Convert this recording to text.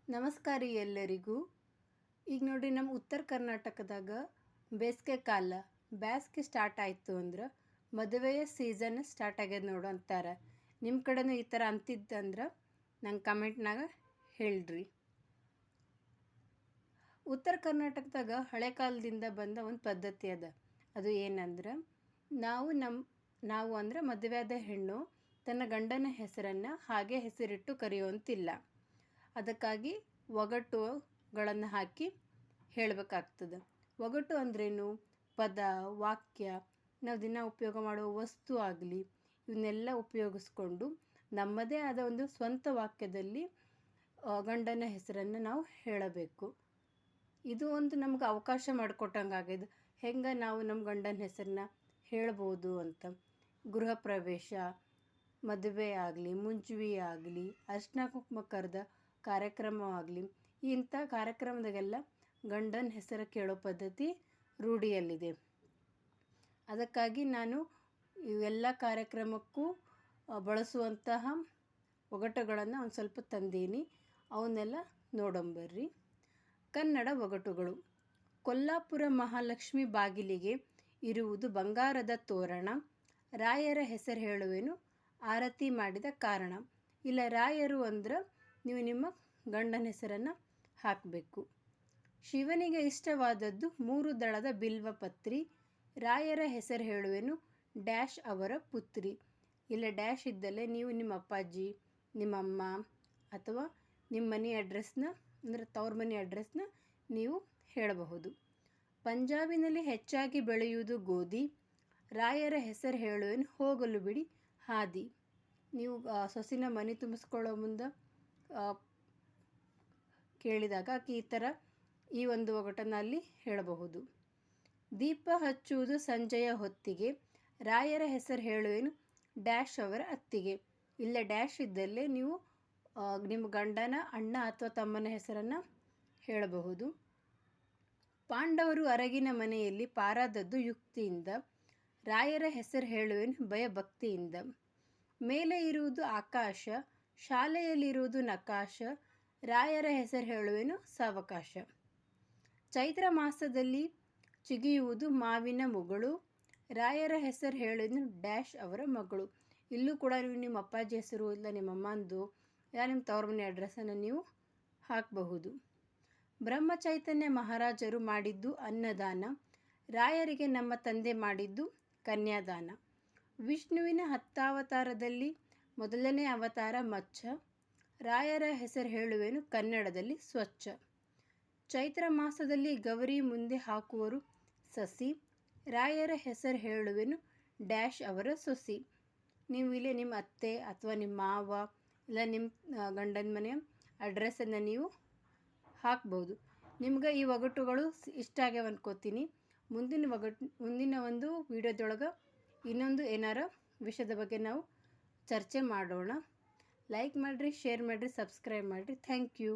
ನಮಸ್ಕಾರ ರೀ ಎಲ್ಲರಿಗೂ. ಈಗ ನೋಡಿರಿ, ನಮ್ಮ ಉತ್ತರ ಕರ್ನಾಟಕದಾಗ ಬೇಸಿಗೆ ಕಾಲ ಬ್ಯಾಸ್ಗೆ ಸ್ಟಾರ್ಟ್ ಆಯಿತು ಅಂದ್ರೆ ಮದುವೆಯ ಸೀಸನ್ ಸ್ಟಾರ್ಟ್ ಆಗ್ಯದ ನೋಡು ಅಂತಾರೆ. ನಿಮ್ಮ ಕಡೆನೂ ಈ ಥರ ಅಂತಿದ್ದಂದ್ರೆ ನಂಗೆ ಕಮೆಂಟ್ನಾಗ ಹೇಳ್ರಿ. ಉತ್ತರ ಕರ್ನಾಟಕದಾಗ ಹಳೆ ಕಾಲದಿಂದ ಬಂದ ಒಂದು ಪದ್ಧತಿ ಅದ. ಅದು ಏನಂದ್ರೆ, ನಾವು ಅಂದ್ರೆ ಮದುವೆಯಾದ ಹೆಣ್ಣು ತನ್ನ ಗಂಡನ ಹೆಸರನ್ನು ಹಾಗೆ ಹೆಸರಿಟ್ಟು ಕರೆಯುವಂತಿಲ್ಲ. ಅದಕ್ಕಾಗಿ ಒಗಟುಗಳನ್ನು ಹಾಕಿ ಹೇಳಬೇಕಾಗ್ತದೆ. ಒಗಟು ಅಂದ್ರೇನು? ಪದ, ವಾಕ್ಯ, ನಾವು ದಿನ ಉಪಯೋಗ ಮಾಡುವ ವಸ್ತು ಆಗಲಿ ಇವನ್ನೆಲ್ಲ ಉಪಯೋಗಿಸ್ಕೊಂಡು ನಮ್ಮದೇ ಆದ ಒಂದು ಸ್ವಂತ ವಾಕ್ಯದಲ್ಲಿ ಗಂಡನ ಹೆಸರನ್ನು ನಾವು ಹೇಳಬೇಕು. ಇದು ಒಂದು ನಮ್ಗೆ ಅವಕಾಶ ಮಾಡಿಕೊಟ್ಟಂಗಾಗಿದೆ. ಹೆಂಗೆ ನಾವು ನಮ್ಮ ಗಂಡನ ಹೆಸರನ್ನ ಹೇಳ್ಬೋದು ಅಂತ. ಗೃಹ ಪ್ರವೇಶ, ಮದುವೆ ಆಗಲಿ, ಮುಂಜಿ ಆಗಲಿ, ಅರ್ಶಿನ ಕುಂಕುಮ ಕರೆದ ಕಾರ್ಯಕ್ರಮವಾಗಲಿ, ಇಂಥ ಕಾರ್ಯಕ್ರಮದಾಗೆಲ್ಲ ಗಂಡನ ಹೆಸರು ಕೇಳೋ ಪದ್ಧತಿ ರೂಢಿಯಲ್ಲಿದೆ. ಅದಕ್ಕಾಗಿ ನಾನು ಇವೆಲ್ಲ ಕಾರ್ಯಕ್ರಮಕ್ಕೂ ಬಳಸುವಂತಹ ಒಗಟುಗಳನ್ನು ಒಂದು ಸ್ವಲ್ಪ ತಂದೀನಿ. ಅವನ್ನೆಲ್ಲ ನೋಡಂಬರ್ರಿ. ಕನ್ನಡ ಒಗಟುಗಳು. ಕೊಲ್ಲಾಪುರ ಮಹಾಲಕ್ಷ್ಮಿ ಬಾಗಿಲಿಗೆ ಇರುವುದು ಬಂಗಾರದ ತೋರಣ. ರಾಯರ ಹೆಸರು ಹೇಳುವೆನು ಆರತಿ ಮಾಡಿದ ಕಾರಣ. ಇಲ್ಲ, ರಾಯರು ಅಂದ್ರೆ ನೀವು ನಿಮ್ಮ ಗಂಡನ ಹೆಸರನ್ನು ಹಾಕಬೇಕು. ಶಿವನಿಗೆ ಇಷ್ಟವಾದದ್ದು 3 ದಳದ ಬಿಲ್ವಪತ್ರಿ. ರಾಯರ ಹೆಸರು ಹೇಳುವೆನು ಡ್ಯಾಶ್ ಅವರ ಪುತ್ರಿ. ಇಲ್ಲ, ಡ್ಯಾಶ್ ಇದ್ದಲ್ಲೇ ನೀವು ನಿಮ್ಮ ಅಪ್ಪಾಜಿ, ನಿಮ್ಮಮ್ಮ ಅಥವಾ ನಿಮ್ಮ ಮನೆ ಅಡ್ರೆಸ್ನ ಅಂದರೆ ತವ್ರ ಮನೆ ಅಡ್ರೆಸ್ನ ನೀವು ಹೇಳಬಹುದು. ಪಂಜಾಬಿನಲ್ಲಿ ಹೆಚ್ಚಾಗಿ ಬೆಳೆಯುವುದು ಗೋಧಿ. ರಾಯರ ಹೆಸರು ಹೇಳುವೆನು ಹೋಗಲು ಬಿಡಿ ಹಾದಿ. ನೀವು ಸೊಸಿನ ಮನೆ ತುಂಬಿಸ್ಕೊಳ್ಳೋ ಮುಂದೆ ಕೇಳಿದಾಗ ಈ ಥರ ಈ ಒಂದು ಒಗಟನ್ನು ಅಲ್ಲಿ ಹೇಳಬಹುದು. ದೀಪ ಹಚ್ಚುವುದು ಸಂಜೆಯ ಹೊತ್ತಿಗೆ. ರಾಯರ ಹೆಸರು ಹೇಳುವೆನು ಡ್ಯಾಶ್ ಅವರ ಅತ್ತಿಗೆ. ಇಲ್ಲ, ಡ್ಯಾಶ್ ಇದ್ದಲ್ಲೇ ನೀವು ನಿಮ್ಮ ಗಂಡನ ಅಣ್ಣ ಅಥವಾ ತಮ್ಮನ ಹೆಸರನ್ನು ಹೇಳಬಹುದು. ಪಾಂಡವರು ಅರಗಿನ ಮನೆಯಲ್ಲಿ ಪಾರಾದದ್ದು ಯುಕ್ತಿಯಿಂದ. ರಾಯರ ಹೆಸರು ಹೇಳುವೆನು ಭಯಭಕ್ತಿಯಿಂದ. ಮೇಲೆ ಇರುವುದು ಆಕಾಶ, ಶಾಲೆಯಲ್ಲಿರುವುದು ನಕಾಶ. ರಾಯರ ಹೆಸರು ಹೇಳುವೆನು ಸಾವಕಾಶ. ಚೈತ್ರ ಮಾಸದಲ್ಲಿ ಚಿಗಿಯುವುದು ಮಾವಿನ ಮುಗಳು. ರಾಯರ ಹೆಸರು ಹೇಳುವೆನು ಡ್ಯಾಶ್ ಅವರ ಮಗಳು. ಇಲ್ಲೂ ಕೂಡ ನೀವು ನಿಮ್ಮ ಅಪ್ಪಾಜಿ ಹೆಸರು ಇಲ್ಲ ನಿಮ್ಮ ಅಮ್ಮಂದು ಇಲ್ಲ ನಿಮ್ಮ ತವ್ರ ಮನೆ ಅಡ್ರೆಸ್ಸನ್ನು ನೀವು ಹಾಕಬಹುದು. ಬ್ರಹ್ಮಚೈತನ್ಯ ಮಹಾರಾಜರು ಮಾಡಿದ್ದು ಅನ್ನದಾನ. ರಾಯರಿಗೆ ನಮ್ಮ ತಂದೆ ಮಾಡಿದ್ದು ಕನ್ಯಾದಾನ. ವಿಷ್ಣುವಿನ 10 ಅವತಾರದಲ್ಲಿ ಮೊದಲನೇ ಅವತಾರ ಮಚ್ಚ. ರಾಯರ ಹೆಸರು ಹೇಳುವೆನು ಕನ್ನಡದಲ್ಲಿ ಸ್ವಚ್ಛ. ಚೈತ್ರ ಮಾಸದಲ್ಲಿ ಗೌರಿ ಮುಂದೆ ಹಾಕುವರು ಸಸಿ. ರಾಯರ ಹೆಸರು ಹೇಳುವೆನು ಡ್ಯಾಶ್ ಅವರ ಸೊಸಿ. ನೀವು ಇಲ್ಲೇ ನಿಮ್ಮ ಅತ್ತೆ ಅಥವಾ ನಿಮ್ಮ ಮಾವ ಇಲ್ಲ ನಿಮ್ಮ ಗಂಡನ ಮನೆಯ ಅಡ್ರೆಸ್ಸನ್ನು ನೀವು ಹಾಕ್ಬೋದು. ನಿಮ್ಗೆ ಈ ಒಗಟುಗಳು ಇಷ್ಟ ಆಗ್ಯಾವ ಅನ್ಕೋತೀನಿ. ಮುಂದಿನ ಒಂದು ವಿಡಿಯೋದೊಳಗೆ ಇನ್ನೊಂದು ಏನಾರ ವಿಷಯದ ಬಗ್ಗೆ ನಾವು ಚರ್ಚೆ ಮಾಡೋಣ. ಲೈಕ್ ಮಾಡಿರಿ, ಶೇರ್ ಮಾಡಿರಿ, ಸಬ್ಸ್ಕ್ರೈಬ್ ಮಾಡಿರಿ. Thank you.